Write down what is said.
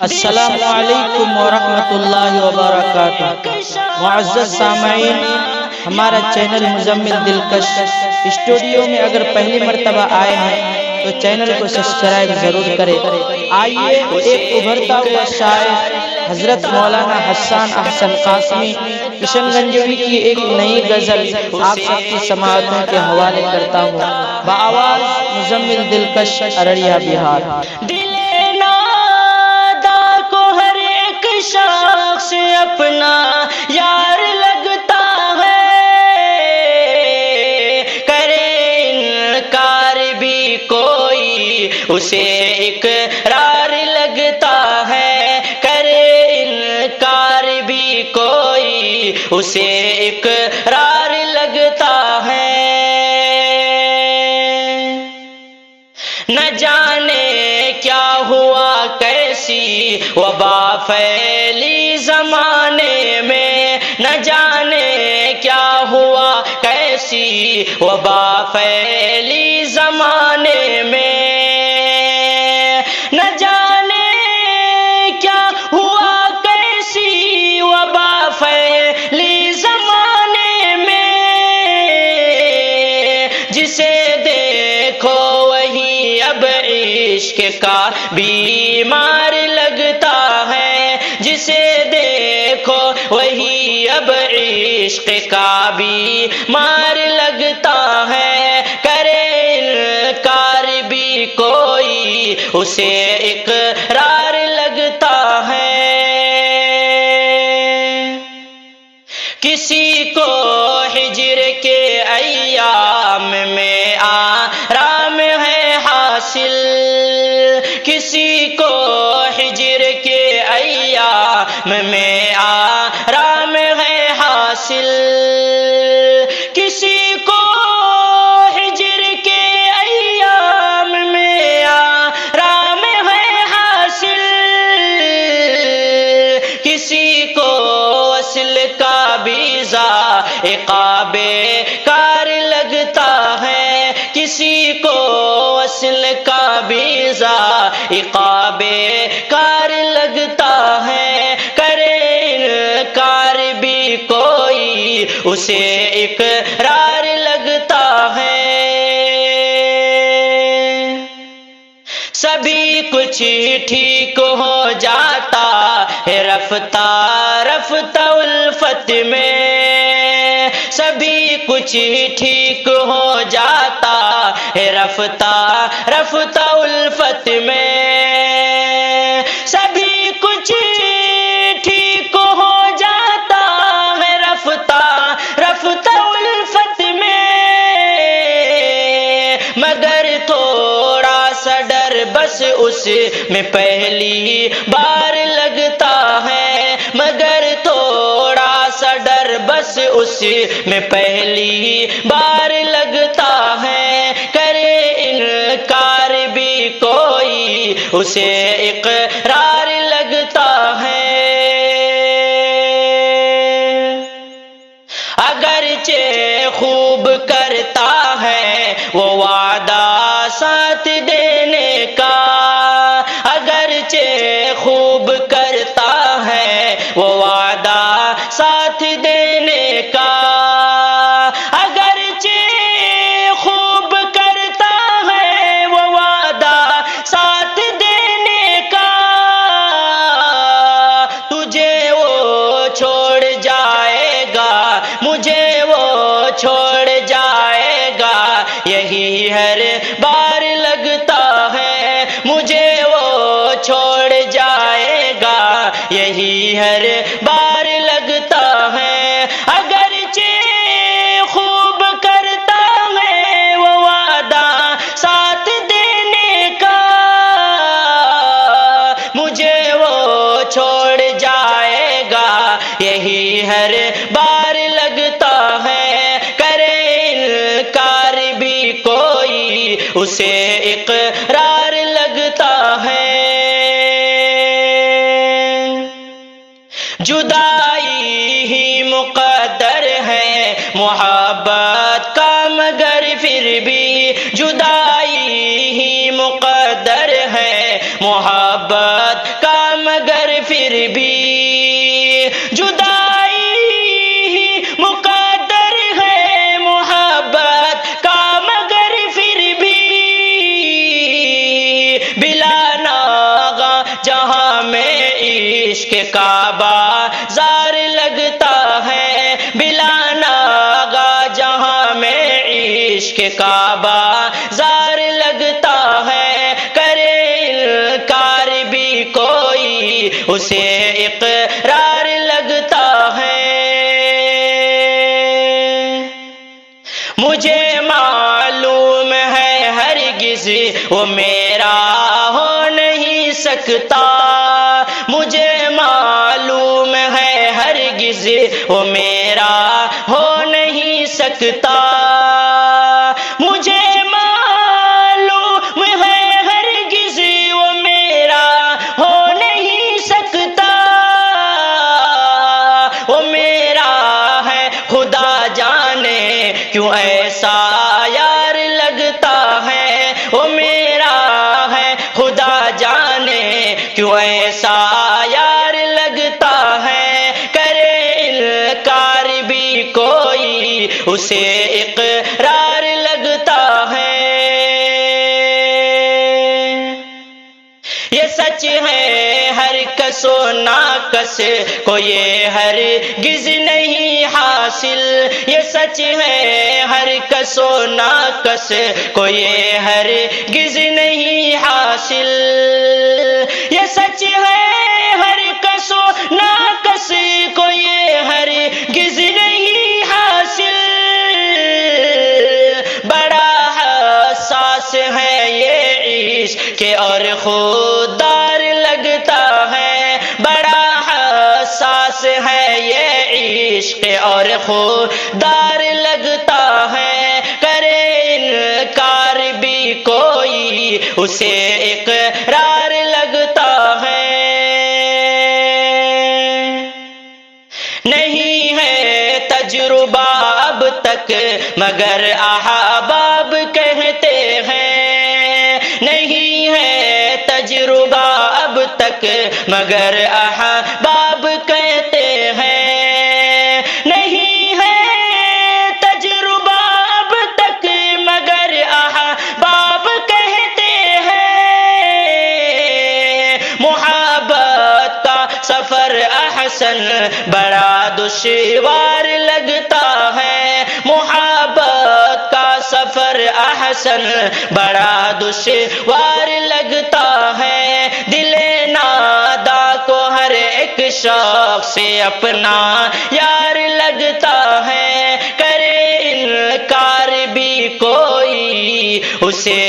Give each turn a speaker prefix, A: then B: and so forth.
A: السلام علیکم ورحمۃ اللہ وبرکاتہ۔ معزز سامعین، ہمارا چینل مزمل دلکش اسٹوڈیو میں اگر پہلی مرتبہ آئے ہیں تو چینل کو سبسکرائب ضرور کریں۔ آئیے ایک ابھرتا ہوا شاعر حضرت مولانا حسان احسن قاسمی کشن گنجوی کی ایک نئی غزل آپ سب کی سماعتوں کے حوالے کرتا ہوں۔ بآواز مزمل دلکش، ارریہ، بہار۔
B: شخص اپنا یار لگتا ہے، کرے انکار بھی کوئی اسے اقرار لگتا ہے، کرے انکار بھی کوئی اسے اقرار لگتا ہے۔ نہ جانے کیا ہوا کیسی وبا پھیلی زمانے میں، نہ جانے کیا ہوا کیسی وبا پھیلی زمانے میں، نہ جانے کیا ہوا کیسی وبا پھیلی زمانے میں، جسے دیکھو وہی اب عشق کا بیمار لگتا ہے، جسے دیکھو وہی اب عشق کا بیمار لگتا ہے، کرے انکار بھی کوئی اسے اقرار لگتا ہے۔ کسی کو ہجر کے ایام میں آرام ہے حاصل، کسی کو ہجر کے ایام میں آرام ہے حاصل، کسی کو ہجر کے ایام میں آرام ہے حاصل، کسی کو وصل کا بھی ذائقہ بیکار لگتا ہے، کسی کو وصل کا بھی ذائقہ بیکار لگتا ہے، کرے انکار بھی کوئی اسے اقرار لگتا ہے۔ سبھی کچھ ٹھیک ہو جاتا ہے رفتہ رفتہ الفت میں، سبھی کچھ ٹھیک ہو جاتا ہے رفتہ رفتہ الفت میں، سبھی کچھ ٹھیک ہو جاتا ہے رفتہ رفتہ الفت میں، مگر تھوڑا سا ڈر بس اس میں پہلی بار لگتا ہے، مگر تھوڑا سا ڈر بس اس میں پہلی بار لگتا ہے، کرے انکار بھی کوئی اسے اقرار لگتا ہے۔ اگرچہ خوب کرتا ہے وہ وعدہ ساتھ دینے کا، اگرچہ خوب کرتا ہے وہ وعدہ ساتھ دینے کا، اگرچہ خوب کرتا ہے وہ وعدہ ساتھ دینے کا، تجھے وہ چھوڑ جائے گا مجھے وہ چھوڑ جائے گا، یہی ہر بار لگتا ہے، مجھے وہ چھوڑ جائے گا یہی ہر بار لگتا ہے، اگرچہ خوب کرتا ہے وہ وعدہ ساتھ دینے کا، مجھے وہ چھوڑ جائے گا یہی ہر بار لگتا ہے، کرے انکار بھی کوئی اسے اقرار لگتا ہے۔ جدائی ہی مقدر ہے محبت کا، مگر پھر بھی جدائی ہی مقدر ہے محبت کا، پھر بھی جدائی مقدر ہے محبت کا، مگر پھر بھی بلا ناغہ جہاں میں عشق کا بازار لگتا ہے، بلا ناغہ جہاں میں عشق کا بازار لگتا ہے، کرے انکار بھی کوئی اسے اقرار لگتا ہے۔ مجھے معلوم ہے ہرگز وہ میرا ہو نہیں سکتا، مجھے معلوم ہے ہرگز وہ میرا ہو نہیں سکتا، مجھے معلوم ہے ہرگز وہ میرا ہو نہیں سکتا، وہ میرا ہے خدا جانے کیوں ایسا یار لگتا ہے، وہ میرا ہے خدا جانے کیوں ایسا یار لگتا ہے، کرے انکار بھی کوئی اسے اقرار لگتا ہے۔ یہ سچ ہے ہر کس و ناکس کو یہ ہرگز نہیں حاصل، یہ سچ ہے ہر کس و ناکس کو یہ ہرگز نہیں حاصل، یہ سچ ہے ہر کس و ناکس کو یہ ہرگز نہیں حاصل، بڑا حساس ہے یہ عشق اور خوددار لگتا ہے، بڑا حساس ہے یہ عشق اور خوددار لگتا ہے، کرے انکار بھی کوئی اسے اقرار لگتا ہے۔ نہیں ہے تجربہ اب تک مگر احباب کہتے ہیں، نہیں ہے تجربہ اب تک مگر احباب کہتے ہیں، نہیں ہے تجربہ اب تک مگر احباب کہتے ہیں، محبت کا سفر احسن بڑا دشوار لگتا ہے، محبت کا سفر احسن بڑا دشوار لگتا ہے، دل نادا کو ہر ایک شخص سے اپنا یار لگتا ہے، کرے انکار بھی کوئی اسے